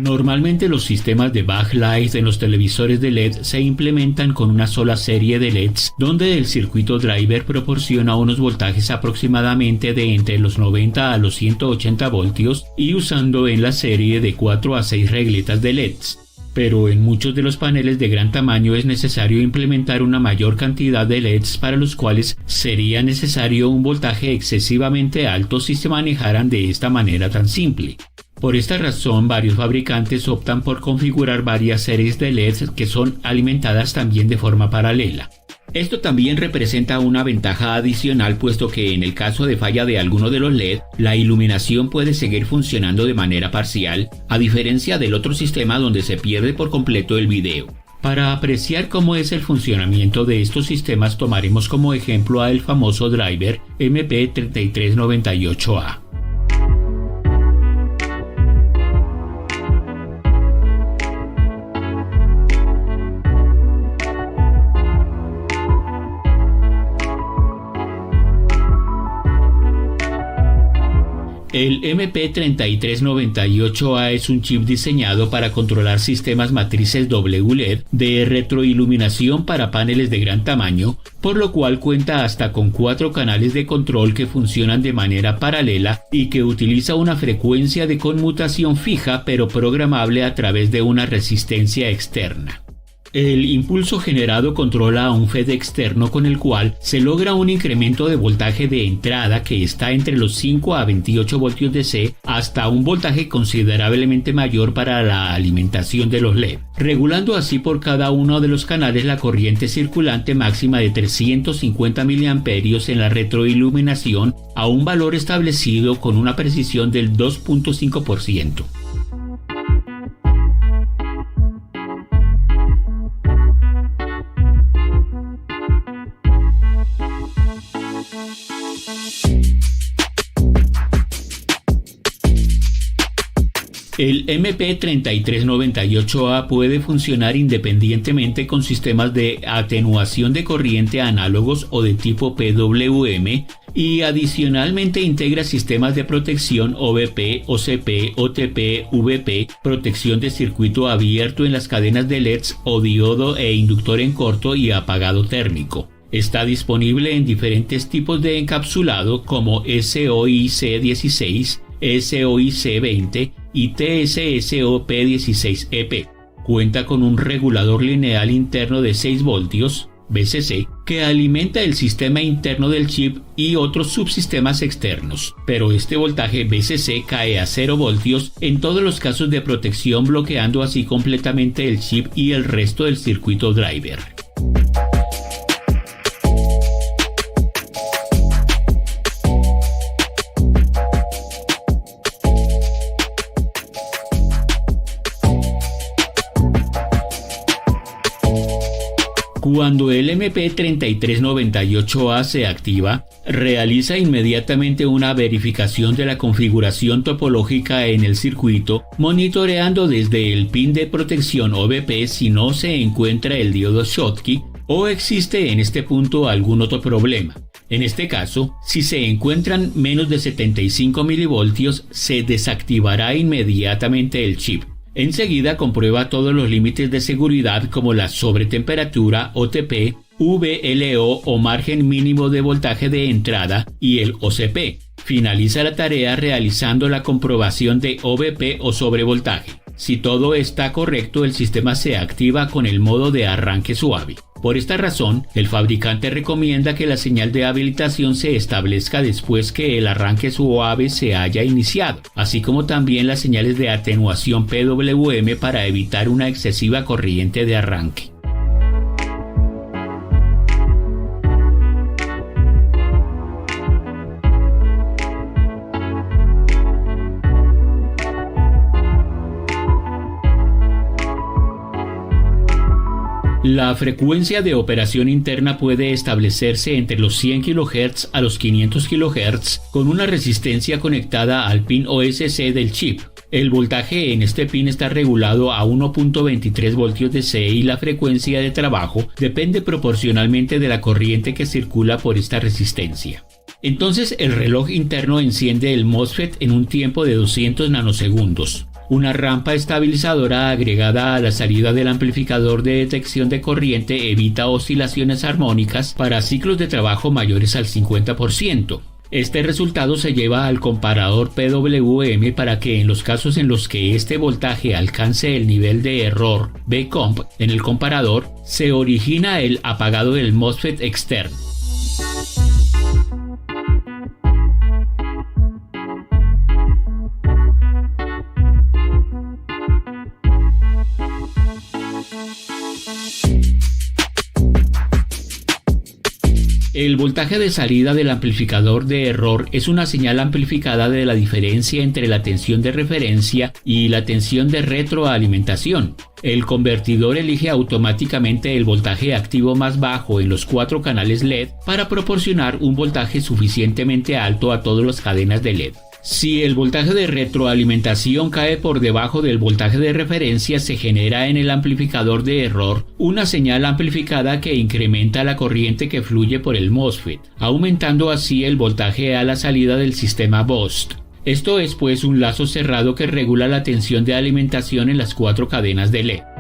Normalmente los sistemas de backlight en los televisores de LED se implementan con una sola serie de LEDs, donde el circuito driver proporciona unos voltajes aproximadamente de entre los 90 a los 180 voltios y usando en la serie de 4 a 6 regletas de LEDs. Pero en muchos de los paneles de gran tamaño es necesario implementar una mayor cantidad de LEDs para los cuales sería necesario un voltaje excesivamente alto si se manejaran de esta manera tan simple. Por esta razón, varios fabricantes optan por configurar varias series de LEDs que son alimentadas también de forma paralela. Esto también representa una ventaja adicional, puesto que en el caso de falla de alguno de los LED, la iluminación puede seguir funcionando de manera parcial, a diferencia del otro sistema donde se pierde por completo el video. Para apreciar cómo es el funcionamiento de estos sistemas, tomaremos como ejemplo al famoso driver MP3398A. El MP3398A es un chip diseñado para controlar sistemas matrices WLED de retroiluminación para paneles de gran tamaño, por lo cual cuenta hasta con 4 canales de control que funcionan de manera paralela y que utiliza una frecuencia de conmutación fija pero programable a través de una resistencia externa. El impulso generado controla a un FET externo con el cual se logra un incremento de voltaje de entrada que está entre los 5 a 28 voltios DC hasta un voltaje considerablemente mayor para la alimentación de los LED, regulando así por cada uno de los canales la corriente circulante máxima de 350 mA en la retroiluminación a un valor establecido con una precisión del 2.5%. El MP3398A puede funcionar independientemente con sistemas de atenuación de corriente análogos o de tipo PWM y adicionalmente integra sistemas de protección OVP, OCP, OTP, VP, protección de circuito abierto en las cadenas de LEDs o diodo e inductor en corto y apagado térmico. Está disponible en diferentes tipos de encapsulado como SOIC16, SOIC20 y TSSOP16EP. Cuenta con un regulador lineal interno de 6 voltios, VCC, que alimenta el sistema interno del chip y otros subsistemas externos, pero este voltaje VCC cae a 0 voltios en todos los casos de protección, bloqueando así completamente el chip y el resto del circuito driver. Cuando el MP3398A se activa, realiza inmediatamente una verificación de la configuración topológica en el circuito, monitoreando desde el pin de protección OVP si no se encuentra el diodo Schottky o existe en este punto algún otro problema. En este caso, si se encuentran menos de 75 milivoltios, se desactivará inmediatamente el chip. Enseguida comprueba todos los límites de seguridad como la sobretemperatura, OTP, VLO o margen mínimo de voltaje de entrada y el OCP. Finaliza la tarea realizando la comprobación de OVP o sobrevoltaje. Si todo está correcto, el sistema se activa con el modo de arranque suave. Por esta razón, el fabricante recomienda que la señal de habilitación se establezca después que el arranque suave se haya iniciado, así como también las señales de atenuación PWM para evitar una excesiva corriente de arranque. La frecuencia de operación interna puede establecerse entre los 100 kHz a los 500 kHz con una resistencia conectada al pin OSC del chip. El voltaje en este pin está regulado a 1.23 voltios DC y la frecuencia de trabajo depende proporcionalmente de la corriente que circula por esta resistencia. Entonces el reloj interno enciende el MOSFET en un tiempo de 200 nanosegundos. Una rampa estabilizadora agregada a la salida del amplificador de detección de corriente evita oscilaciones armónicas para ciclos de trabajo mayores al 50%. Este resultado se lleva al comparador PWM para que en los casos en los que este voltaje alcance el nivel de error Bcomp en el comparador, se origina el apagado del MOSFET externo. El voltaje de salida del amplificador de error es una señal amplificada de la diferencia entre la tensión de referencia y la tensión de retroalimentación. El convertidor elige automáticamente el voltaje activo más bajo en los 4 canales LED para proporcionar un voltaje suficientemente alto a todas las cadenas de LED. Si el voltaje de retroalimentación cae por debajo del voltaje de referencia, se genera en el amplificador de error una señal amplificada que incrementa la corriente que fluye por el MOSFET, aumentando así el voltaje a la salida del sistema BOST. Esto es pues un lazo cerrado que regula la tensión de alimentación en las 4 cadenas de LED.